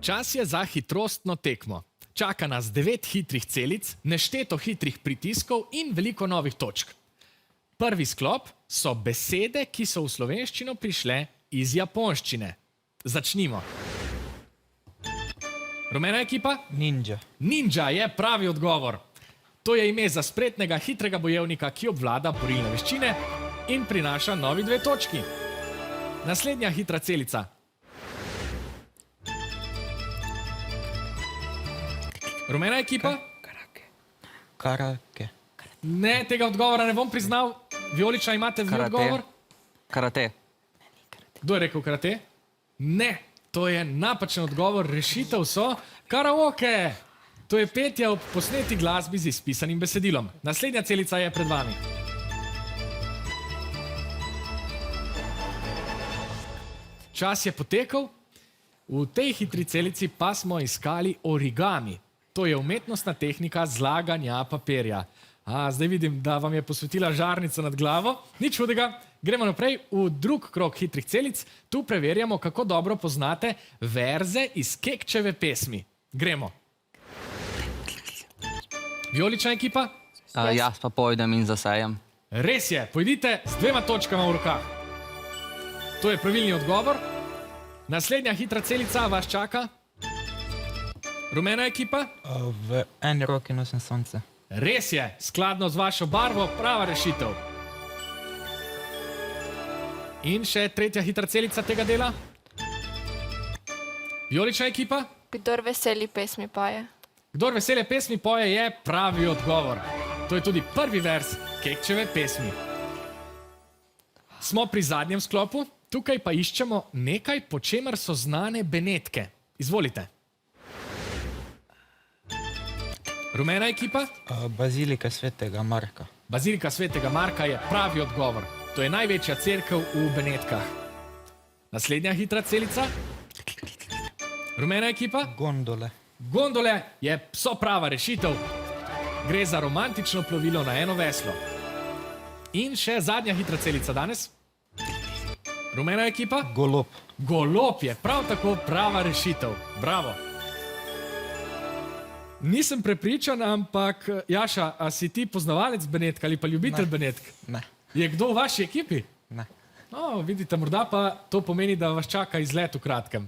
Čas je za hitrostno tekmo. Čaka nas 9 hitrih celic, nešteto hitrih pritiskov in veliko novih točk. Prvi sklop so besede, ki so v slovenščino prišle iz japonščine. Začnimo. Rumena ekipa? Ninja. Ninja je pravi odgovor. To je ime za spretnega, hitrega bojevnika, ki obvlada borilne veščine in prinaša novi 2 točki. Naslednja hitra celica. Rumena ekipa? Karake. Ne, tega odgovora ne bom priznal. Vijolična, imate vi odgovor? Karate. Kdo je rekel karate? Ne, to je napačen odgovor. Rešitev so karaoke. To je petje ob posneti glasbi z izpisanim besedilom. Naslednja celica je pred vami. Čas je potekal. V tej hitri celici pa smo iskali origami. To je umetnostna tehnika zlaganja papirja. Zdaj vidim, da vam je posvetila žarnica nad glavo. Nič hudega. Gremo naprej v drug krog hitrih celic. Tu preverjamo, kako dobro poznate verze iz Kekčeve pesmi. Gremo. Vijolična ekipa? Jaz pa pojdem in zasejem. Res je, pojdite z 2 točkama v rokah. To je pravilni odgovor. Naslednja hitra celica vas čaka. Rumena ekipa? V eni roki nosim sonce. Res je, skladno z vašo barvo, prava rešitev. In še tretja hitra celica tega dela. Vijolična ekipa? Kdor veseli pesmi poje. Kdor veselje pesmi poje, je pravi odgovor. To je tudi prvi vers Kekčeve pesmi. Smo pri zadnjem sklopu, tukaj pa iščemo nekaj, po čemer so znane Benetke. Izvolite. Rumena ekipa? Bazilika svetega Marka. Bazilika svetega Marka je pravi odgovor. To je največja cerkev v Benetkah. Naslednja hitra celica. Rumena ekipa? Gondole. Gondole so prava rešitev. Gre za romantično plovilo na eno veslo. In še zadnja hitra celica danes. Rumena ekipa? Golob. Golob je prav tako prava rešitev. Bravo. Nisem prepričan, ampak Jaša, a si ti poznavalec Benetk ali pa ljubitelj Benetk? Ne. Je kdo v vaši ekipi? Ne. Vidite, morda pa to pomeni, da vas čaka izlet v kratkem.